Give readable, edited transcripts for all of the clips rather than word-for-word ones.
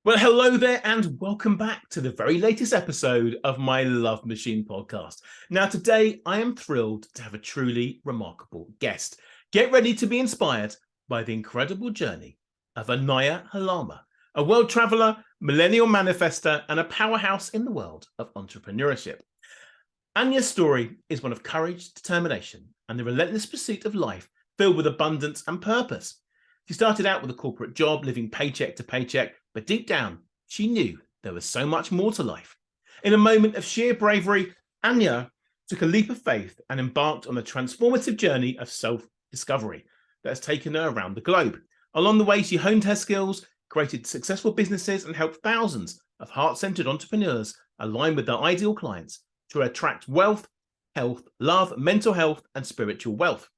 Well, hello there and welcome back to the very latest episode of my Love Machine podcast. Now, today I am thrilled to have a truly remarkable guest. Get ready to be inspired by the incredible journey of Ania Halama, a world traveler, millennial manifester, and a powerhouse in the world of entrepreneurship. Ania's story is one of courage, determination, and the relentless pursuit of life filled with abundance and purpose. She started out with a corporate job, living paycheck to paycheck, but deep down, she knew there was so much more to life. In a moment of sheer bravery, Ania took a leap of faith and embarked on a transformative journey of self-discovery that has taken her around the globe. Along the way, she honed her skills, created successful businesses, and helped thousands of heart-centered entrepreneurs align with their ideal clients to attract wealth, health, love, mental health, and spiritual wealth.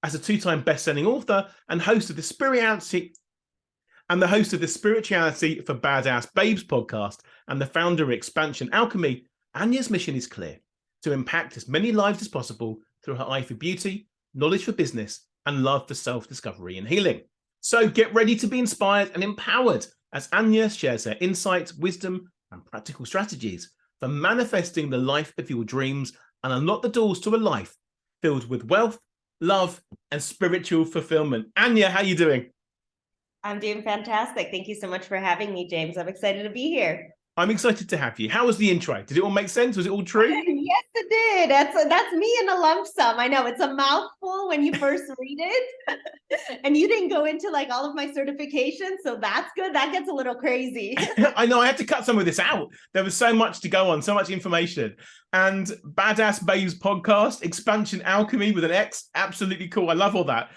As a two-time best-selling author and host of the Spirituality for Badass Babes podcast and the founder of Xpansion, Alchemy, Ania's mission is clear: to impact as many lives as possible through her eye for beauty, knowledge for business, and love for self-discovery and healing. So get ready to be inspired and empowered as Ania shares her insights, wisdom, and practical strategies for manifesting the life of your dreams and unlock the doors to a life filled with wealth, love, and spiritual fulfillment. Ania, how are you doing? I'm doing fantastic. Thank you so much for having me, James. I'm excited to be here. I'm excited to have you. How was the intro? Did it all make sense? Was it all true? Yes, it did. That's me in a lump sum. I know it's a mouthful when you first read it. And you didn't go into like all of my certifications, so that's good. That gets a little crazy. I know, I had to cut some of this out. There was so much to go on, so much information. And Badass Babes podcast, Xpansion Alchemy with an X, absolutely cool. I love all that.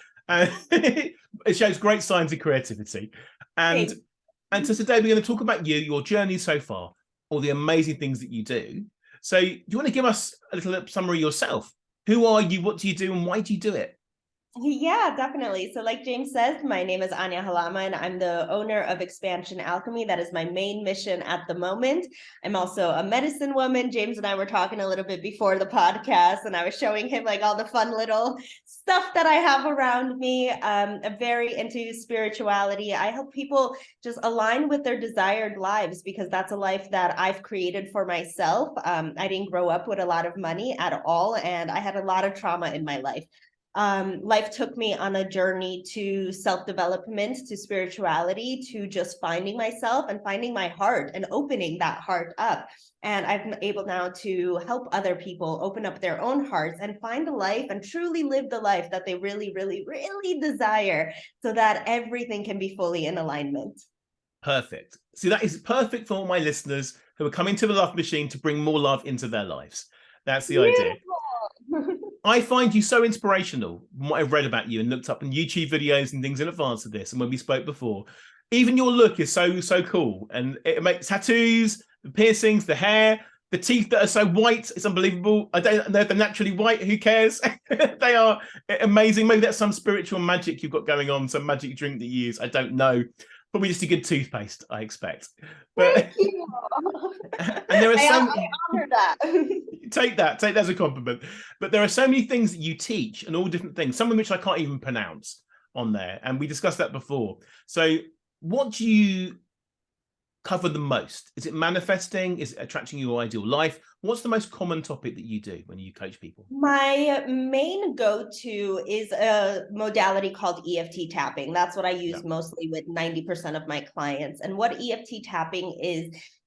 It shows great signs of creativity. And so today we're going to talk about you, your journey so far, all the amazing things that you do. So do you want to give us a little summary yourself? Who are you? What do you do? And why do you do it? Yeah, definitely. So like James says, my name is Ania Halama, and I'm the owner of Xpansion Alchemy. That is my main mission at the moment. I'm also a medicine woman. James and I were talking a little bit before the podcast, and I was showing him like all the fun little stuff that I have around me. I'm very into spirituality. I help people just align with their desired lives, because that's a life that I've created for myself. I didn't grow up with a lot of money at all, and I had a lot of trauma in my life. Life took me on a journey to self-development, to spirituality, to just finding myself and finding my heart and opening that heart up. And I've been able now to help other people open up their own hearts and find a life and truly live the life that they really, really, really desire, so that everything can be fully in alignment. Perfect. See, that is perfect for all my listeners who are coming to the Love Machine to bring more love into their lives. That's the idea. I find you so inspirational from what I've read about you and looked up on YouTube videos and things in advance of this. And when we spoke before, even your look is so cool. And it makes tattoos, the piercings, the hair, the teeth that are so white. It's unbelievable. I don't know if they're naturally white. Who cares? They are amazing. Maybe that's some spiritual magic you've got going on, some magic drink that you use. I don't know. Probably just a good toothpaste, I expect. But thank you. And there are I honor that. Take that as a compliment. But there are so many things that you teach, and all different things, some of which I can't even pronounce on there. And we discussed that before. So what do you cover the most? Is it manifesting? Is it attracting your ideal life? What's the most common topic that you do when you coach people? My main go-to is a modality called EFT tapping. That's what I use mostly with 90% of my clients. And what EFT tapping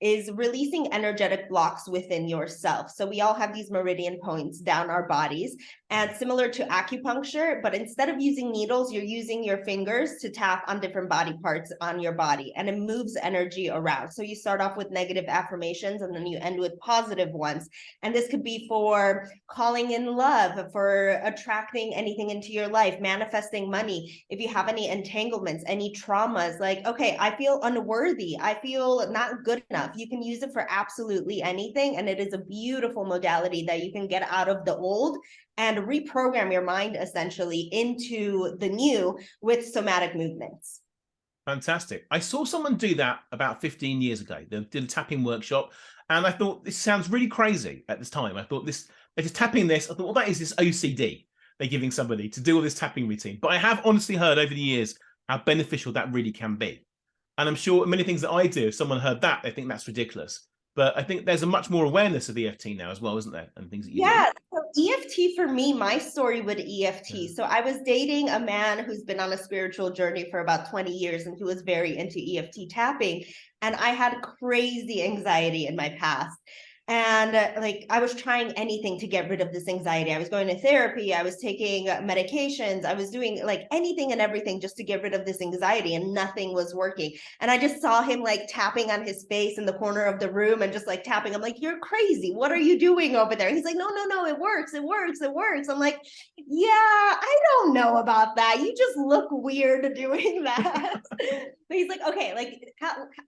is releasing energetic blocks within yourself. So we all have these meridian points down our bodies, and similar to acupuncture, but instead of using needles, you're using your fingers to tap on different body parts on your body, and it moves energy around. So you start off with negative affirmations, and then you end with positive ones. And this could be for calling in love, for attracting anything into your life, manifesting money. If you have any entanglements, any traumas, like, okay, I feel unworthy, I feel not good enough, you can use it for absolutely anything. And it is a beautiful modality that you can get out of the old and reprogram your mind essentially into the new with somatic movements. Fantastic. I saw someone do that about 15 years ago. They did a tapping workshop, and I thought, this sounds really crazy at this time. I thought, they're just tapping this. I thought, well, that is this OCD they're giving somebody to do all this tapping routine. But I have honestly heard over the years how beneficial that really can be. And I'm sure many things that I do, if someone heard that, they think that's ridiculous. But I think there's a much more awareness of EFT now as well, isn't there? And things that you do. Yeah, so EFT for me, my story with EFT. Yeah. So I was dating a man who's been on a spiritual journey for about 20 years, and he was very into EFT tapping. And I had crazy anxiety in my past. And like I was trying anything to get rid of this anxiety. I was going to therapy, I was taking medications, I was doing like anything and everything just to get rid of this anxiety, and nothing was working. And I just saw him like tapping on his face in the corner of the room and just like tapping. I'm like, you're crazy. What are you doing over there? He's like, no, no, no, it works. It works. It works. I'm like, yeah, I don't know about that. You just look weird doing that. But he's like, okay, like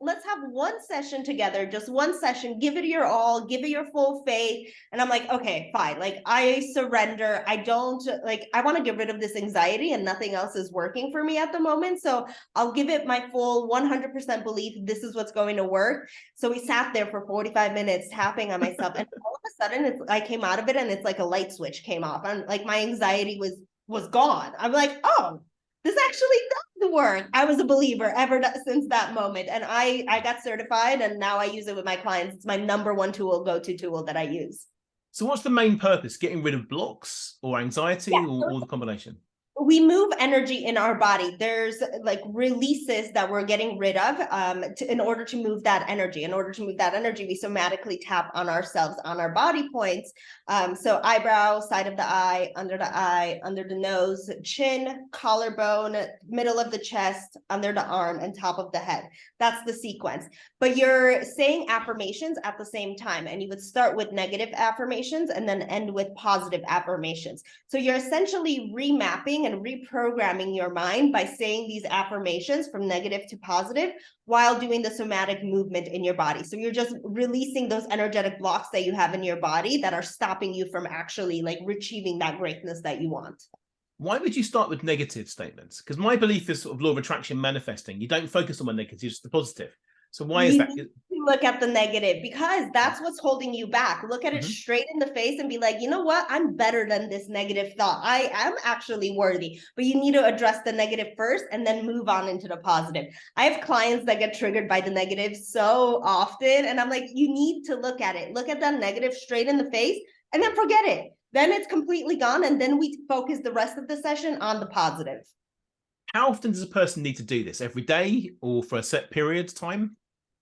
let's have one session together, just one session, give it your all, give it your full faith. And I'm like, okay, fine. Like I surrender. I don't like, I want to get rid of this anxiety and nothing else is working for me at the moment. So I'll give it my full 100% belief. This is what's going to work. So we sat there for 45 minutes tapping on myself. And all of a sudden I came out of it and it's like a light switch came off and like my anxiety was gone. I'm like, oh, this actually does work. I was a believer since that moment. And I got certified and now I use it with my clients. It's my number one go-to tool that I use. So what's the main purpose? Getting rid of blocks or anxiety, or the combination? We move energy in our body. There's like releases that we're getting rid of in order to move that energy. In order to move that energy, we somatically tap on ourselves, on our body points. So eyebrow, side of the eye, under the nose, chin, collarbone, middle of the chest, under the arm, and top of the head. That's the sequence. But you're saying affirmations at the same time. And you would start with negative affirmations and then end with positive affirmations. So you're essentially remapping and reprogramming your mind by saying these affirmations from negative to positive while doing the somatic movement in your body. So you're just releasing those energetic blocks that you have in your body that are stopping you from actually like achieving that greatness that you want. Why would you start with negative statements? Because my belief is sort of law of attraction manifesting. You don't focus on the negative, just the positive. So why is that? Look at the negative, because that's what's holding you back. Look at it straight in the face and be like, you know what? I'm better than this negative thought. I am actually worthy. But you need to address the negative first and then move on into the positive. I have clients that get triggered by the negative so often. And I'm like, you need to look at it. Look at that negative straight in the face and then forget it. Then it's completely gone. And then we focus the rest of the session on the positive. How often does a person need to do this? Every day or for a set period of time?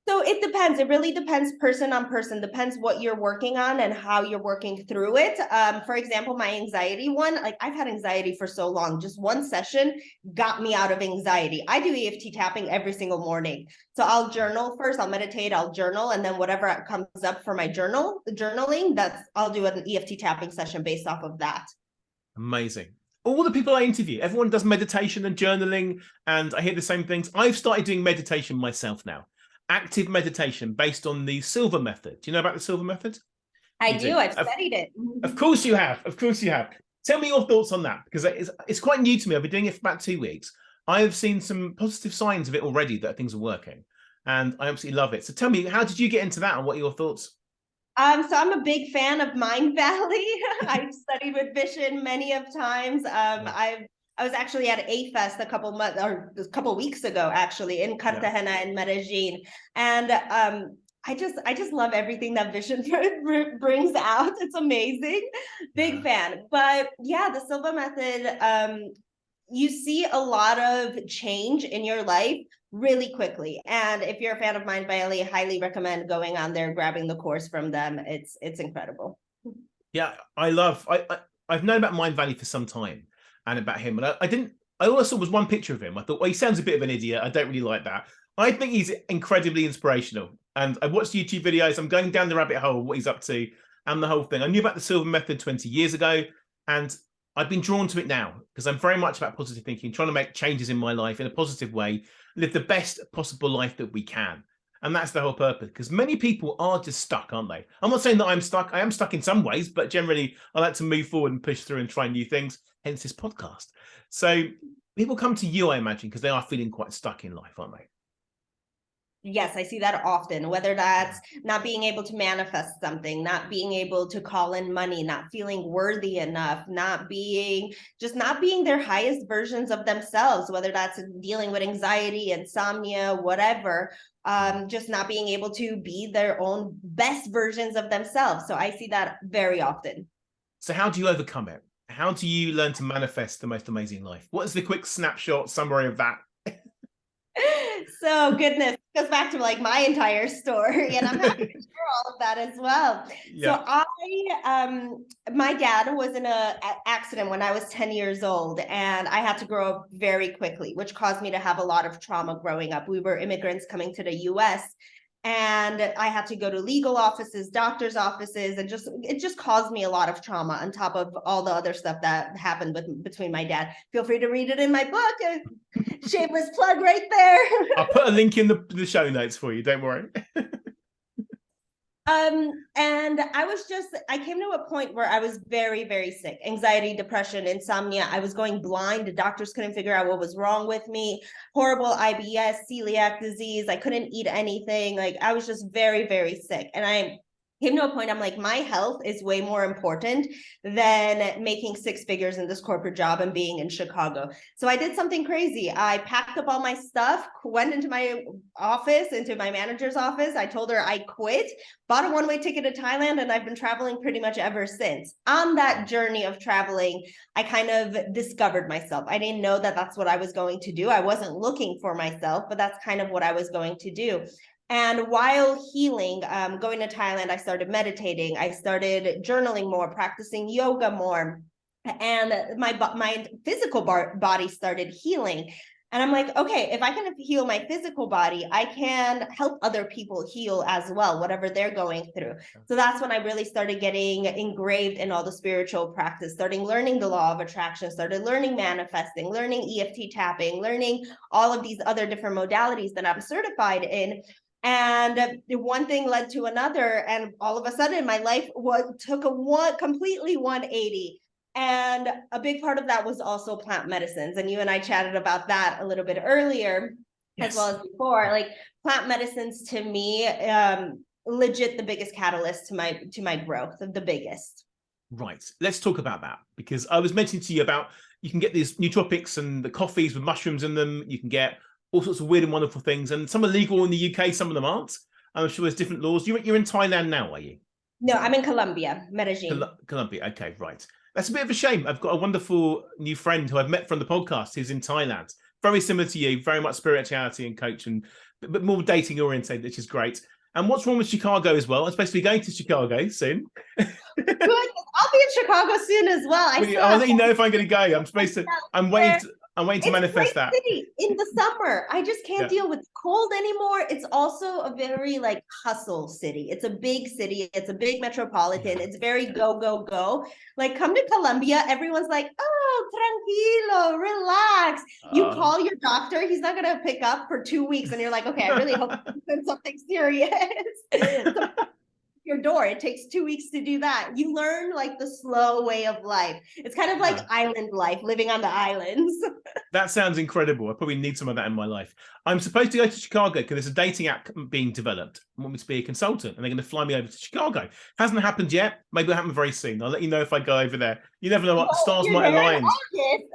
So it depends. It really depends person on person. Depends what you're working on and how you're working through it. For example, my anxiety one, like I've had anxiety for so long. Just one session got me out of anxiety. I do EFT tapping every single morning. So I'll journal first. I'll meditate. I'll journal, and then whatever comes up for my journaling, I'll do an EFT tapping session based off of that. Amazing. All the people I interview, everyone does meditation and journaling, and I hear the same things. I've started doing meditation myself now. Active meditation based on the Silver method. Do you know about the Silver method? I do. I've studied it. Of course you have. Of course you have. Tell me your thoughts on that, because it's quite new to me. I've been doing it for about 2 weeks. I have seen some positive signs of it already, that things are working, and I absolutely love it. So tell me, how did you get into that, and what are your thoughts? So I'm a big fan of Mind Valley. I've studied with Vision many of times. I was actually at A-Fest a couple weeks ago, actually, in Cartagena and Medellin. And I just love everything that Vision brings out. It's amazing. Big fan. But yeah, the Silva method, you see a lot of change in your life really quickly. And if you're a fan of Mind Valley, I highly recommend going on there, grabbing the course from them. It's incredible. Yeah, I've known about Mind Valley for some time, and about him. And I also was one picture of him. I thought, well, he sounds a bit of an idiot. I don't really like that. I think he's incredibly inspirational. And I watched YouTube videos. I'm going down the rabbit hole, what he's up to and the whole thing. I knew about the Silver method 20 years ago, and I've been drawn to it now because I'm very much about positive thinking, trying to make changes in my life in a positive way, live the best possible life that we can. And that's the whole purpose, because many people are just stuck, aren't they? I'm not saying that I'm stuck. I am stuck in some ways, but generally I like to move forward and push through and try new things, hence this podcast. So people come to you, I imagine, because they are feeling quite stuck in life, aren't they? Yes, I see that often, whether that's not being able to manifest something, not being able to call in money, not feeling worthy enough, not being their highest versions of themselves, whether that's dealing with anxiety, insomnia, whatever, just not being able to be their own best versions of themselves. So I see that very often. So how do you overcome it? How do you learn to manifest the most amazing life? What is the quick snapshot summary of that? So goodness, it goes back to like my entire story, and I'm happy to share all of that as well. Yeah. My dad was in a accident when I was 10 years old, and I had to grow up very quickly, which caused me to have a lot of trauma growing up. We were immigrants coming to the US, and I had to go to legal offices, doctors' offices, and it just caused me a lot of trauma on top of all the other stuff that happened between my dad. Feel free to read it in my book. Shameless plug right there. I'll put a link in the show notes for you. Don't worry. And I came to a point where I was very, very sick. Anxiety, depression, insomnia. I was going blind. The doctors couldn't figure out what was wrong with me. Horrible IBS, celiac disease. I couldn't eat anything. Like, I was just very, very sick. And I came to a point, I'm like, my health is way more important than making six figures in this corporate job and being in Chicago. So I did something crazy. I packed up all my stuff, went into my office, into my manager's office. I told her I quit, bought a one-way ticket to Thailand, and I've been traveling pretty much ever since. On that journey of traveling, I kind of discovered myself. I didn't know that that's what I was going to do. I wasn't looking for myself, but that's kind of what I was going to do. And while healing, going to Thailand, I started meditating. I started journaling more, practicing yoga more, and my physical body started healing. And I'm like, okay, if I can heal my physical body, I can help other people heal as well, whatever they're going through. So that's when I really started getting engraved in all the spiritual practice, starting learning the law of attraction, started learning manifesting, learning EFT tapping, learning all of these other different modalities that I'm certified in. And one thing led to another, and all of a sudden my life took a completely 180. And a big part of that was also plant medicines, and you and I chatted about that a little bit earlier. Yes. As well as before. Like, plant medicines to me, legit the biggest catalyst to my growth, the biggest. Right, let's talk about that, because I was mentioning to you about, you can get these nootropics and the coffees with mushrooms in them. You can get all sorts of weird and wonderful things, and some are legal in the UK, some of them aren't. I'm sure there's different laws. You're in Thailand now, are you? No, I'm in Colombia, Medellin. Colombia, okay, right. That's a bit of a shame. I've got a wonderful new friend who I've met from the podcast who's in Thailand. Very similar to you, very much spirituality and coach, and but more dating oriented, which is great. And what's wrong with Chicago as well? I'm supposed to be going to Chicago soon. Good. I'll be in Chicago soon as well. I'll let you know if I'm going to go. I'm waiting to manifest that. City in the summer. I just can't deal with cold anymore. It's also a very like hustle city. It's a big city. It's a big metropolitan. It's very go, go, go. Like, come to Colombia. Everyone's like, oh, tranquilo, relax. You call your doctor. He's not going to pick up for 2 weeks. And you're like, okay, I really hope it's something serious. Your door. It takes 2 weeks to do that. You learn like the slow way of life. It's kind of like island life, living on the islands. That sounds incredible. I probably need some of that in my life. I'm supposed to go to Chicago because there's a dating app being developed. I want me to be a consultant, and they're going to fly me over to Chicago. Hasn't happened yet. Maybe it'll happen very soon. I'll let you know if I go over there. You never know what stars might align.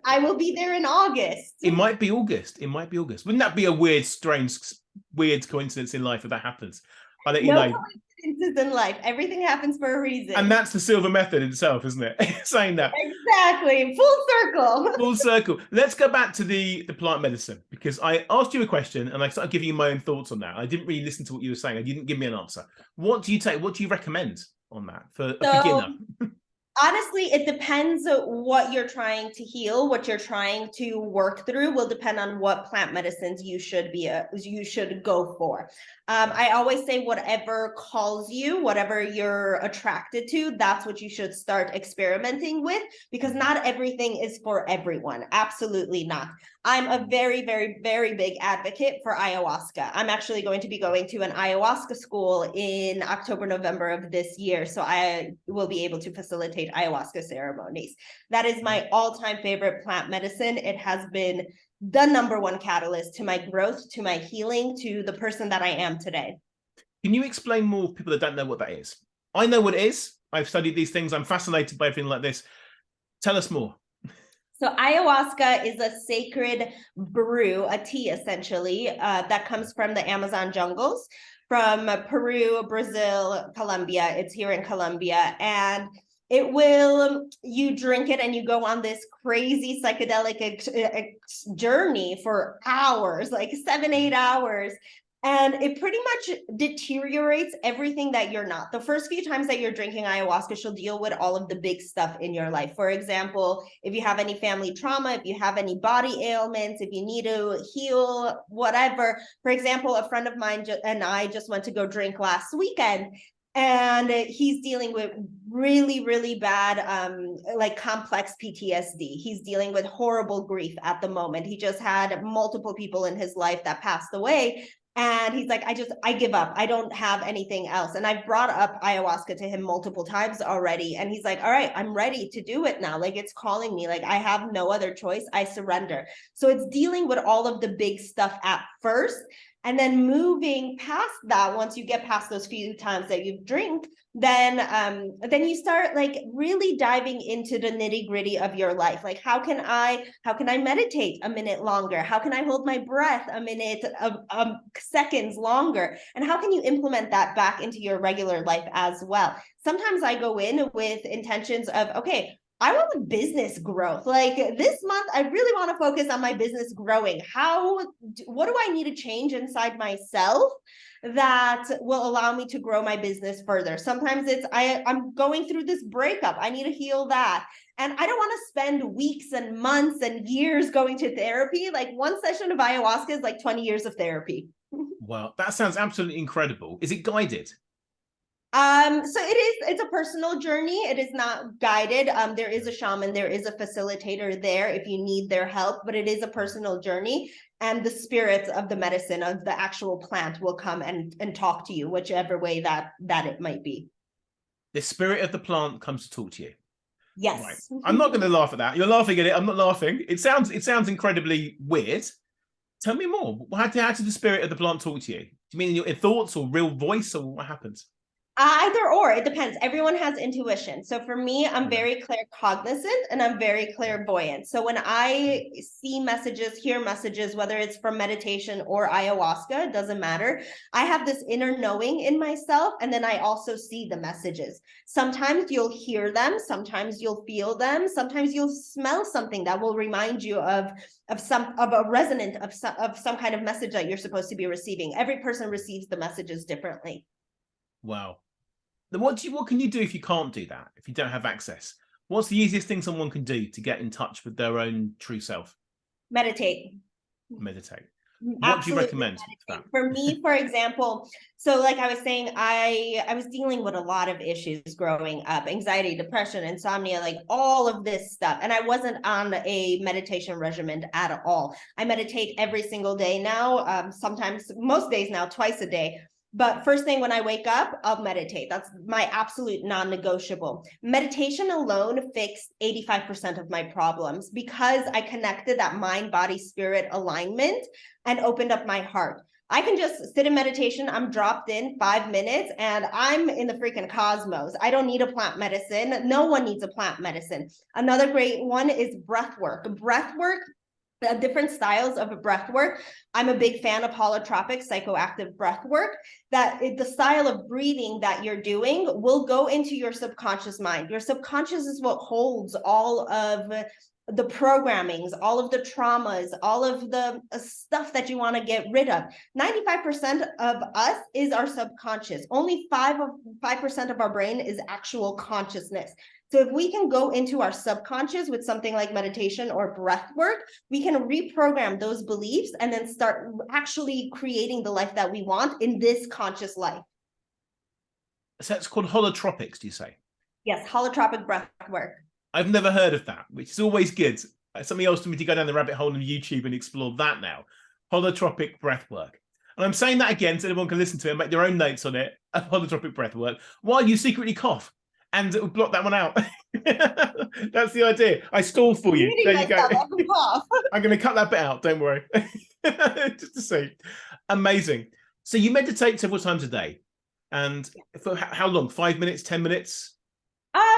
I will be there in August. It might be August. It might be August. Wouldn't that be a weird coincidence in life if that happens? I'll let you know. In life, everything happens for a reason, and that's the silver method itself, isn't it? Saying that exactly, full circle. Let's go back to the plant medicine, because I asked you a question and I started giving you my own thoughts on that. I didn't really listen to what you were saying. I didn't give me an answer. What do you recommend on that for a beginner? Honestly, it depends what you're trying to heal, what you're trying to work through will depend on what plant medicines you should go for. I always say whatever calls you, whatever you're attracted to, that's what you should start experimenting with, because not everything is for everyone. Absolutely not. I'm a very, very, very big advocate for ayahuasca. I'm actually going to be going to an ayahuasca school in October, November of this year. So I will be able to facilitate ayahuasca ceremonies. That is my all-time favorite plant medicine. It has been the number one catalyst to my growth, to my healing, to the person that I am today. Can you explain more for people that don't know what that is? I know what it is. I've studied these things. I'm fascinated by everything like this. Tell us more. So ayahuasca is a sacred brew, a tea essentially, that comes from the Amazon jungles, from Peru, Brazil, Colombia. It's here in Colombia. And you drink it and you go on this crazy psychedelic journey for hours, like 7-8 hours. And it pretty much deteriorates everything that you're not. The first few times that you're drinking ayahuasca, she'll deal with all of the big stuff in your life. For example, if you have any family trauma, if you have any body ailments, if you need to heal, whatever. For example, a friend of mine and I just went to go drink last weekend. And he's dealing with really, really bad, like complex PTSD. He's dealing with horrible grief at the moment. He just had multiple people in his life that passed away. And he's like, I give up. I don't have anything else. And I've brought up ayahuasca to him multiple times already. And he's like, all right, I'm ready to do it now. Like, it's calling me. Like, I have no other choice. I surrender. So it's dealing with all of the big stuff at first. And then moving past that, once you get past those few times that you've drank, then you start like really diving into the nitty-gritty of your life. Like, how can I meditate a minute longer? How can I hold my breath a minute of seconds longer? And how can you implement that back into your regular life as well? Sometimes I go in with intentions of, okay, I want business growth. Like this month, I really want to focus on my business growing. What do I need to change inside myself that will allow me to grow my business further? Sometimes I'm going through this breakup. I need to heal that. And I don't want to spend weeks and months and years going to therapy. Like one session of ayahuasca is like 20 years of therapy. Wow, that sounds absolutely incredible. Is it guided? So it's a personal journey. It is not guided. There is a shaman, there is a facilitator there if you need their help, but it is a personal journey. And the spirits of the medicine, of the actual plant, will come and talk to you, whichever way that it might be. The spirit of the plant comes to talk to you. Yes. Right. I'm not going to laugh at that. You're laughing at it. I'm not laughing. It sounds incredibly weird. Tell me more. How did the spirit of the plant talk to you? Do you mean in your thoughts or real voice, or what happens? Either or, it depends. Everyone has intuition. So for me, I'm very claircognizant and I'm very clairvoyant. So when I see messages, hear messages, whether it's from meditation or ayahuasca, it doesn't matter. I have this inner knowing in myself, and then I also see the messages. Sometimes you'll hear them, sometimes you'll feel them, sometimes you'll smell something that will remind you of a resonant of some kind of message that you're supposed to be receiving. Every person receives the messages differently. Wow. Then what can you do if you can't do that? If you don't have access? What's the easiest thing someone can do to get in touch with their own true self? Meditate. Meditate. Absolutely. What do you recommend for that? For me, for example, so like I was saying, I was dealing with a lot of issues growing up: anxiety, depression, insomnia, like all of this stuff. And I wasn't on a meditation regimen at all. I meditate every single day now, sometimes most days now, twice a day. But first thing when I wake up, I'll meditate. That's my absolute non-negotiable. Meditation alone fixed 85% of my problems because I connected that mind, body, spirit alignment and opened up my heart. I can just sit in meditation. I'm dropped in 5 minutes and I'm in the freaking cosmos. I don't need a plant medicine. No one needs a plant medicine. Another great one is breath work. Breath work, different styles of breath work. I'm a big fan of holotropic psychoactive breath work. That the style of breathing that you're doing will go into your subconscious mind. Your subconscious is what holds all of the programmings, all of the traumas, all of the stuff that you want to get rid of. 95% of us is our subconscious. Only 5% of our brain is actual consciousness. So if we can go into our subconscious with something like meditation or breath work, we can reprogram those beliefs and then start actually creating the life that we want in this conscious life. So it's called holotropics, do you say? Yes, holotropic breath work. I've never heard of that, which is always good. Something else for me to go down the rabbit hole on YouTube and explore that now. Holotropic breath work. And I'm saying that again so everyone can listen to it and make their own notes on it, holotropic breath work, while you secretly cough. and it will block that one out. That's the idea. I stalled for you. There you go. I'm going to cut that bit out. Don't worry. Just to see. Amazing. So you meditate several times a day. And for how long? 5 minutes, 10 minutes?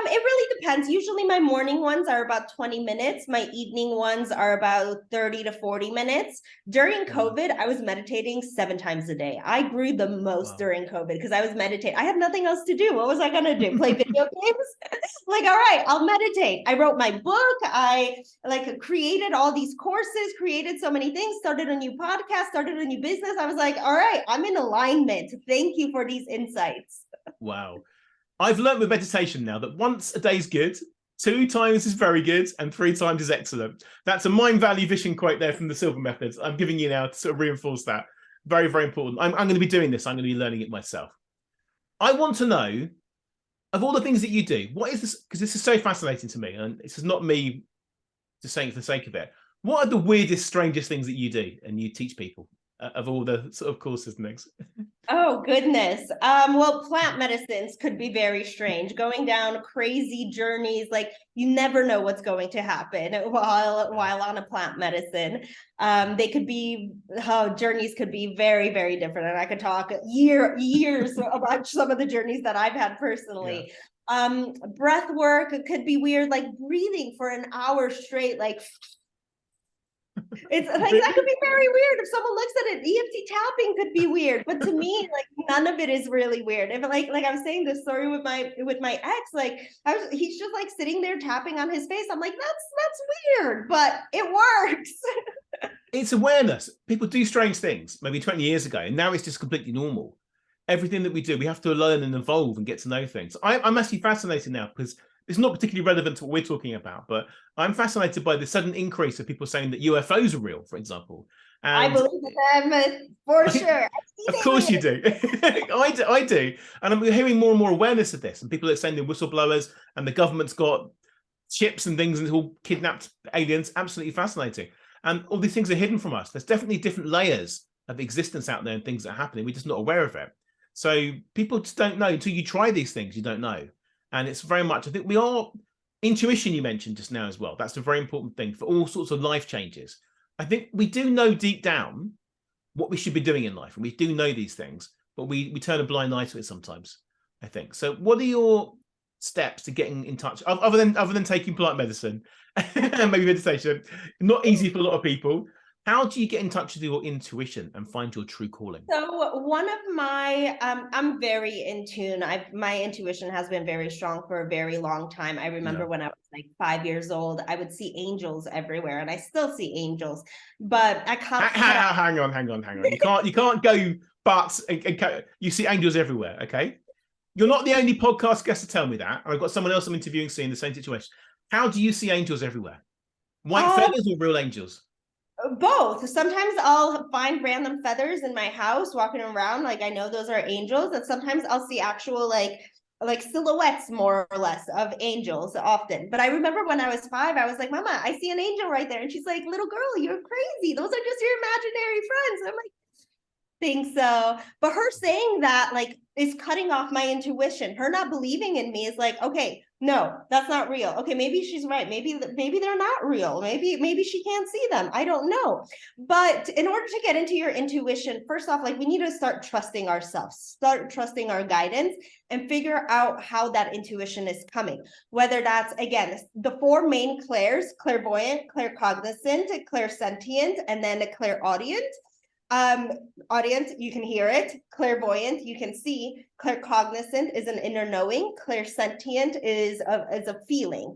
It really depends. Usually my morning ones are about 20 minutes. My evening ones are about 30 to 40 minutes. During COVID, I was meditating 7 times a day. I grew the most during COVID because I was meditating. I had nothing else to do. What was I going to do? Play video games? Like, all right, I'll meditate. I wrote my book. I created all these courses, created so many things, started a new podcast, started a new business. I was like, all right, I'm in alignment. Thank you for these insights. Wow. I've learned with meditation now that once a day is good, 2 times is very good, and 3 times is excellent. That's a Mind Valley Vision quote there from the Silver Methods. I'm giving you now to sort of reinforce that. Very, very important. I'm going to be doing this. I'm going to be learning it myself. I want to know, of all the things that you do, what is this? Because this is so fascinating to me, and this is not me just saying it for the sake of it. What are the weirdest, strangest things that you do and you teach people of all the sort of courses and things? Oh, goodness. Well, plant medicines could be very strange, going down crazy journeys. Like you never know what's going to happen while on a plant medicine. They could be, journeys could be very, very different. And I could talk years about some of the journeys that I've had personally. Yeah. Breath work could be weird, like breathing for an hour straight, like it's like that could be very weird. If someone looks at it, EFT tapping could be weird, but to me, like none of it is really weird. If like I was saying this story with my ex, like he's just like sitting there tapping on his face. I'm like, that's weird, but it works. It's awareness. People do strange things maybe 20 years ago, and now it's just completely normal. Everything that we do, we have to learn and evolve and get to know things. I'm actually fascinated now because it's not particularly relevant to what we're talking about, but I'm fascinated by the sudden increase of people saying that UFOs are real, for example. And I believe them for sure. Of course you do. I do. And I'm hearing more and more awareness of this. And people are saying they're whistleblowers and the government's got chips and things and it's all kidnapped aliens. Absolutely fascinating. And all these things are hidden from us. There's definitely different layers of existence out there and things that are happening. We're just not aware of it. So people just don't know. Until you try these things, you don't know. And it's very much, I think we are, intuition you mentioned just now as well. That's a very important thing for all sorts of life changes. I think we do know deep down what we should be doing in life. And we do know these things, but we turn a blind eye to it sometimes, I think. So what are your steps to getting in touch, other than taking plant medicine and maybe meditation? Not easy for a lot of people. How do you get in touch with your intuition and find your true calling? So one of my, I'm very in tune. My intuition has been very strong for a very long time. I remember when I was like 5 years old, I would see angels everywhere, and I still see angels. But I can't. Hang on. You can't go. But you see angels everywhere. Okay, you're not the only podcast guest to tell me that. I've got someone else I'm interviewing seeing the same situation. How do you see angels everywhere? White feathers or real angels? Both. Sometimes I'll find random feathers in my house walking around, like I know those are angels, and sometimes I'll see actual like silhouettes more or less of angels often. But I remember when I was 5, I was like, Mama, I see an angel right there. And she's like, little girl, you're crazy. Those are just your imaginary friends. And I'm like, think so. But her saying that like is cutting off my intuition. Her not believing in me is like, okay, no, that's not real. Okay, maybe she's right. Maybe they're not real. Maybe she can't see them. I don't know. But in order to get into your intuition, first off, like we need to start trusting ourselves, start trusting our guidance, and figure out how that intuition is coming. Whether that's, again, the 4 main clairs: clairvoyant, claircognizant, clairsentient, and then a clairaudient. Audience, you can hear it. Clairvoyant, you can see. Claircognizant is an inner knowing. Clairsentient is a feeling.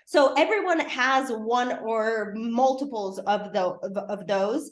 So everyone has one or multiples of those.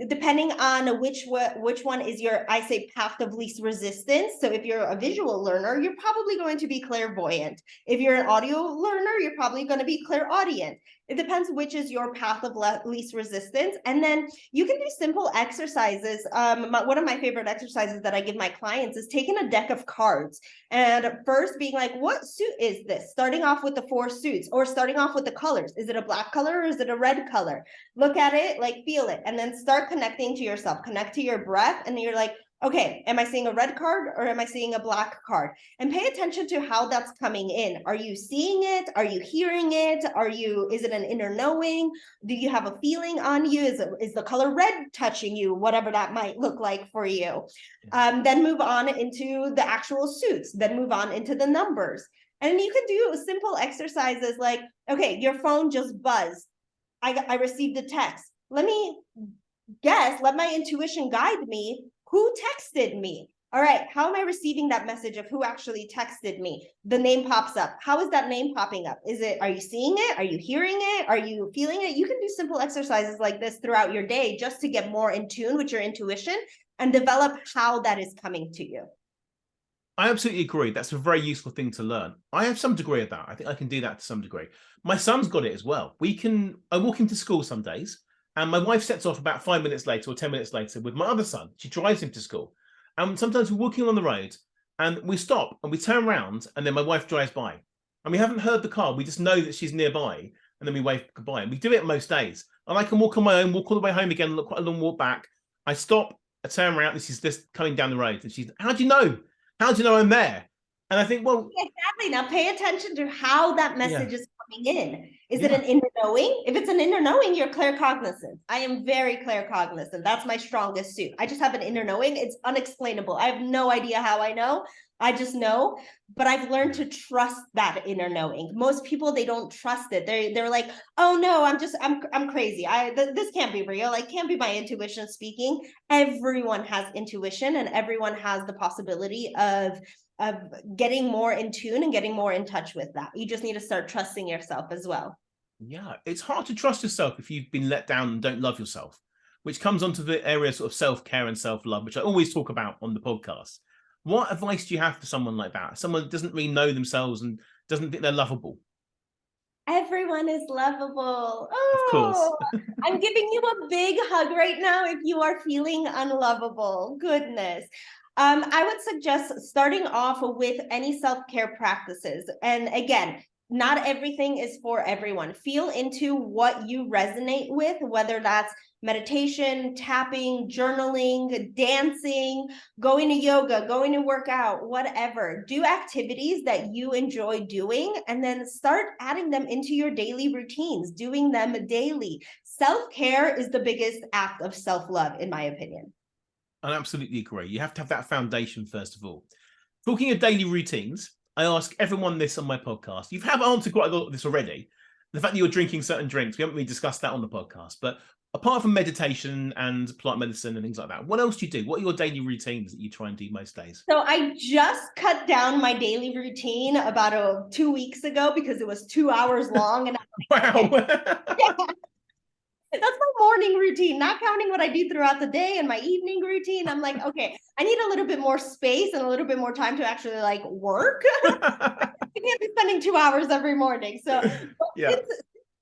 Depending on which one is your, I say, path of least resistance. So if you're a visual learner, you're probably going to be clairvoyant. If you're an audio learner, you're probably going to be clairaudient. It depends which is your path of least resistance. And then you can do simple exercises. One of my favorite exercises that I give my clients is taking a deck of cards and first being like, what suit is this? Starting off with the 4 suits, or starting off with the colors. Is it a black color or is it a red color? Look at it, like feel it, and then start connecting to yourself, connect to your breath. And you're like, okay, am I seeing a red card or am I seeing a black card? And pay attention to how that's coming in. Are you seeing it? Are you hearing it? Is it an inner knowing? Do you have a feeling on you? Is the color red touching you? Whatever that might look like for you. Then move on into the actual suits, then move on into the numbers. And you can do simple exercises like, okay, your phone just buzzed. I received a text. Let me guess, let my intuition guide me. Who texted me? All right, how am I receiving that message of who actually texted me? The name pops up. How is that name popping up? Are you seeing it? Are you hearing it? Are you feeling it? You can do simple exercises like this throughout your day just to get more in tune with your intuition and develop how that is coming to you. I absolutely agree. That's a very useful thing to learn. I have some degree of that. I think I can do that to some degree. My son's got it as well. I walk him to school some days, and my wife sets off about 5 minutes later or 10 minutes later with my other son. She drives him to school. And sometimes we're walking on the road and we stop and we turn around and then my wife drives by. And we haven't heard the car. We just know that she's nearby and then we wave goodbye. And we do it most days. And I can walk on my own, walk all the way home again, look quite a long walk back. I stop, I turn around, this is this coming down the road. And she's, how do you know? How do you know I'm there? And I think, well, exactly. Now pay attention to how that message is coming in. Is it Yeah. an inner knowing? If it's an inner knowing, you're claircognizant. I am very claircognizant. That's my strongest suit. I just have an inner knowing. It's unexplainable. I have no idea how I know. I just know, but I've learned to trust that inner knowing. Most people, they don't trust it. They're like, oh no, I'm crazy. This can't be real. It can't be my intuition speaking. Everyone has intuition and everyone has the possibility of getting more in tune and getting more in touch with that. You just need to start trusting yourself as well. Yeah, it's hard to trust yourself if you've been let down and don't love yourself, which comes onto the area sort of self-care and self-love, which I always talk about on the podcast. What advice do you have for someone like that? Someone that doesn't really know themselves and doesn't think they're lovable? Everyone is lovable. Of course. Oh, I'm giving you a big hug right now if you are feeling unlovable. Goodness. I would suggest starting off with any self-care practices. And again, not everything is for everyone. Feel into what you resonate with, whether that's meditation, tapping, journaling, dancing, going to yoga, going to work out, whatever. Do activities that you enjoy doing and then start adding them into your daily routines, doing them daily. Self-care is the biggest act of self-love, in my opinion. I absolutely agree. You have to have that foundation, first of all. Talking of daily routines, I ask everyone this on my podcast. You have answered quite a lot of this already. The fact that you're drinking certain drinks, we haven't really discussed that on the podcast. But apart from meditation and plant medicine and things like that, what else do you do? What are your daily routines that you try and do most days? So I just cut down my daily routine about 2 weeks ago because it was 2 hours long. And Wow. That's my morning routine, not counting what I do throughout the day and my evening routine. I'm like, okay, I need a little bit more space and a little bit more time to actually like work. I can't be spending 2 hours every morning. So since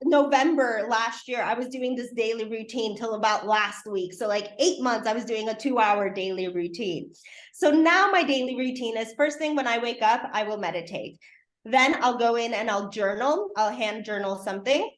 November last year, I was doing this daily routine till about last week. So like 8 months, I was doing a 2-hour daily routine. So now my daily routine is first thing when I wake up, I will meditate. Then I'll go in and I'll journal. I'll hand journal something.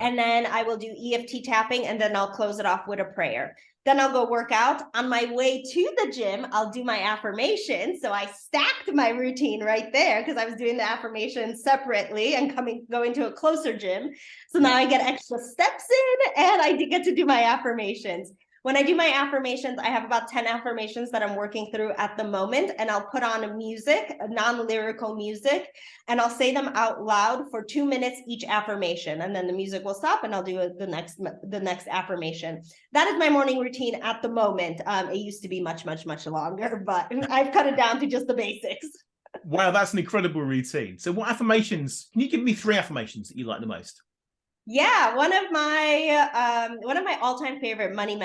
And then I will do EFT tapping and then I'll close it off with a prayer. Then I'll go work out. On my way to the gym, I'll do my affirmations. So I stacked my routine right there because I was doing the affirmations separately and going to a closer gym. So now I get extra steps in and I get to do my affirmations. When I do my affirmations, I have about 10 affirmations that I'm working through at the moment, and I'll put on music, non-lyrical music, and I'll say them out loud for 2 minutes each affirmation, and then the music will stop and I'll do the next affirmation. That is my morning routine at the moment. It used to be much, much, much longer, but I've cut it down to just the basics. Wow, that's an incredible routine. So what affirmations, can you give me 3 affirmations that you like the most? Yeah, one of my all-time favorite money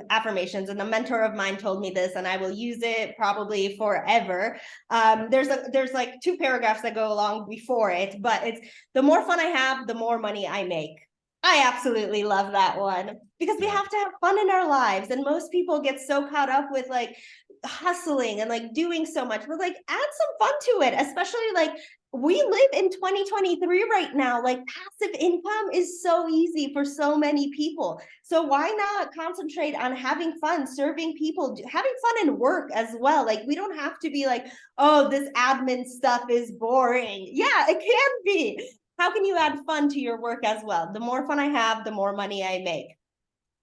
affirmations, and a mentor of mine told me this, and I will use it probably forever. There's like 2 paragraphs that go along before it, but it's the more fun I have, the more money I make. I absolutely love that one because we have to have fun in our lives, and most people get so caught up with like hustling and like doing so much, but like add some fun to it, especially like we live in 2023 right now. Like passive income is so easy for so many people. So why not concentrate on having fun, serving people, having fun in work as well? Like we don't have to be like, oh, this admin stuff is boring. Yeah, it can be. How can you add fun to your work as well? The more fun I have, the more money I make.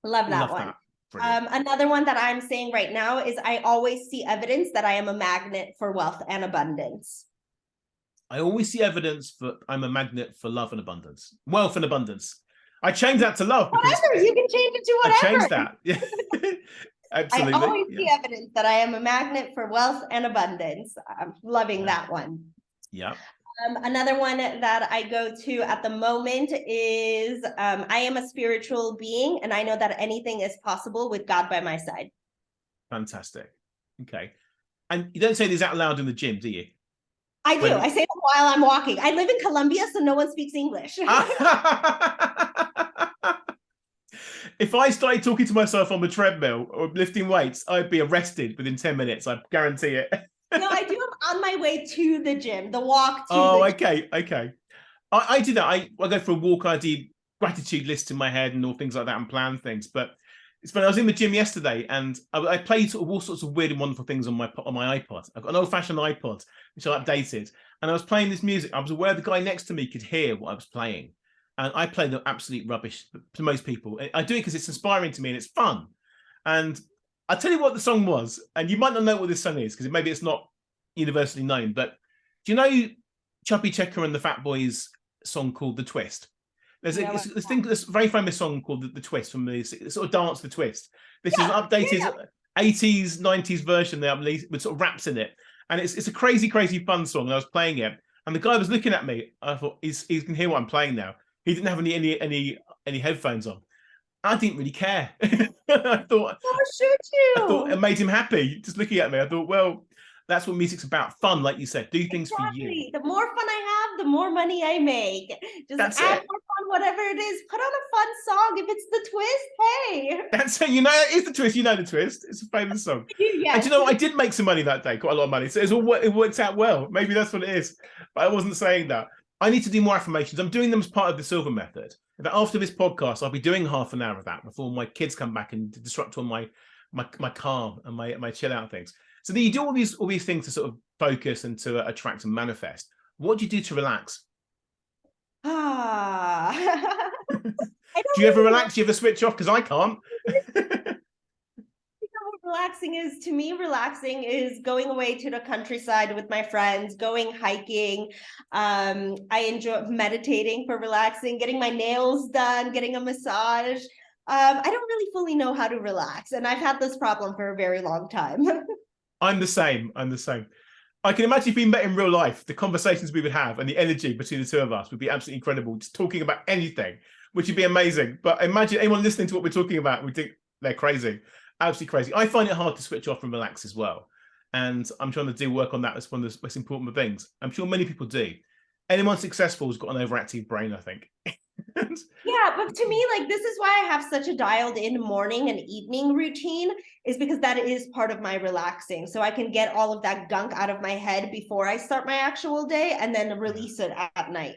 Love that one. Another one that I'm saying right now is I always see evidence that I am a magnet for wealth and abundance. I always see evidence that I'm a magnet for love and abundance, wealth and abundance. I changed that to love. Whatever, you can change it to whatever. I changed that. Yeah. Absolutely. I always see evidence that I am a magnet for wealth and abundance. I'm loving that one. Yeah. Another one that I go to at the moment is I am a spiritual being, and I know that anything is possible with God by my side. Fantastic. Okay. And you don't say these out loud in the gym, do you? I do. I say them while I'm walking. I live in Colombia, so no one speaks English. If I started talking to myself on the treadmill or lifting weights, I'd be arrested within 10 minutes. I guarantee it. No, I do them on my way to the gym, the walk to the gym. Okay. I do that. I go for a walk. I do gratitude lists in my head and all things like that and plan things. But it's funny, I was in the gym yesterday and I played sort of all sorts of weird and wonderful things on my iPod. I've got an old-fashioned iPod, which I updated. And I was playing this music. I was aware the guy next to me could hear what I was playing. And I play the absolute rubbish to most people. I do it because it's inspiring to me and it's fun. And I'll tell you what the song was. And you might not know what this song is because maybe it's not universally known. But do you know Chubby Checker and the Fat Boys song called The Twist? There's this very famous song called The Twist from the sort of dance The Twist. This is an updated 80s, 90s version with sort of raps in it. And it's a crazy, crazy fun song. And I was playing it. And the guy was looking at me. I thought, he can hear what I'm playing now. He didn't have any headphones on. I didn't really care. I thought, I thought it made him happy just looking at me. I thought, well, that's what music's about. Fun, like you said. Do things for you. The more fun I have, the more money I make. Just add more fun, whatever it is. Put on a fun song. If it's The Twist, hey. That's it. You know, it's The Twist. You know The Twist. It's a famous song. Yes. And you know, I did make some money that day, quite a lot of money. So it worked out well. Maybe that's what it is. But I wasn't saying that. I need to do more affirmations. I'm doing them as part of the Silver Method. In fact, after this podcast, I'll be doing half an hour of that before my kids come back and disrupt all my calm and my chill out things. So then you do all these things to sort of focus and to attract and manifest. What do you do to relax? Do you ever relax? Do you ever switch off? Because I can't. Relaxing is going away to the countryside with my friends, going hiking. I enjoy meditating for relaxing, getting my nails done, getting a massage. I don't really fully know how to relax, and I've had this problem for a very long time. I'm the same. I can imagine if we met in real life, the conversations we would have and the energy between the two of us would be absolutely incredible. Just talking about anything, which would be amazing. But imagine anyone listening to what we're talking about would think they're crazy. Absolutely crazy. I find it hard to switch off and relax as well. And I'm trying to do work on that as one of the most important things. I'm sure many people do. Anyone successful has got an overactive brain, I think. Yeah, but to me, like, this is why I have such a dialed in morning and evening routine, is because that is part of my relaxing. So I can get all of that gunk out of my head before I start my actual day and then release it at night.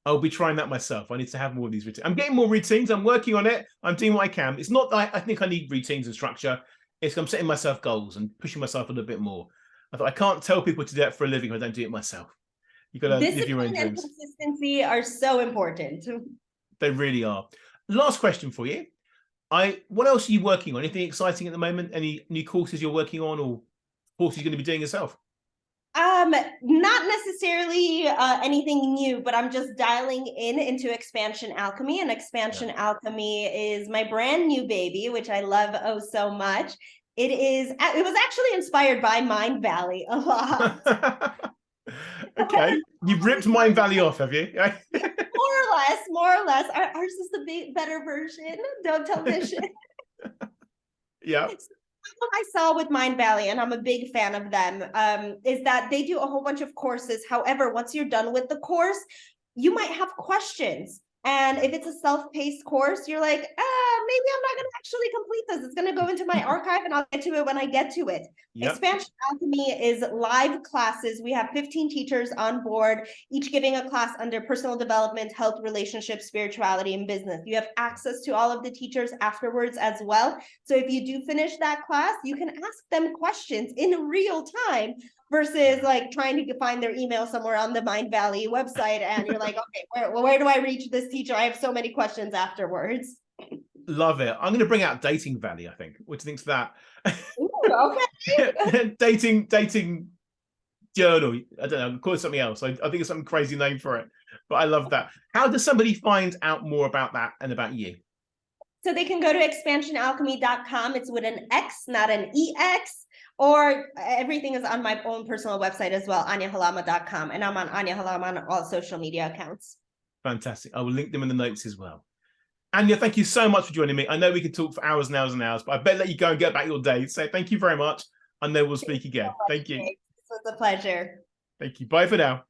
I'll be trying that myself. I need to have more of these routines. I'm getting more routines. I'm working on it. I'm doing what I can. It's not that I think I need routines and structure. It's I'm setting myself goals and pushing myself a little bit more. I thought I can't tell people to do that for a living if I don't do it myself. You've got to live your own dreams. Discipline and consistency are so important. They really are. Last question for you. What else are you working on? Anything exciting at the moment? Any new courses you're working on or courses you're going to be doing yourself? Not necessarily anything new, but I'm just dialing into Xpansion Alchemy, and Xpansion Alchemy is my brand new baby, which I love oh so much. It was actually inspired by Mind Valley a lot. Okay, you've ripped Mind Valley off, have you? More or less. Ours is the better version. Don't tell Vision. Yeah. What I saw with Mind Valley, and I'm a big fan of them, is that they do a whole bunch of courses. However, once you're done with the course, you might have questions. And if it's a self-paced course, you're like, maybe I'm not going to actually complete this. It's going to go into my archive and I'll get to it when I get to it. Yep. Xpansion Alchemy is live classes. We have 15 teachers on board, each giving a class under personal development, health, relationships, spirituality, and business. You have access to all of the teachers afterwards as well. So if you do finish that class, you can ask them questions in real time versus like trying to find their email somewhere on the Mind Valley website. And you're like, okay, where do I reach this teacher? I have so many questions afterwards. Love it. I'm going to bring out Dating Valley, I think. What do you think of that? Ooh, okay. dating journal. I don't know, call it something else. I think it's some crazy name for it, but I love that. How does somebody find out more about that and about you? So they can go to xpansionalchemy.com. It's with an X, not an EX. Or everything is on my own personal website as well, aniahalama.com. And I'm on Ania Halama on all social media accounts. Fantastic. I will link them in the notes as well. Ania, thank you so much for joining me. I know we could talk for hours and hours and hours, but I better let you go and get back your day. So thank you very much. I know we'll speak again. Thank you. It was a pleasure. Thank you. Bye for now.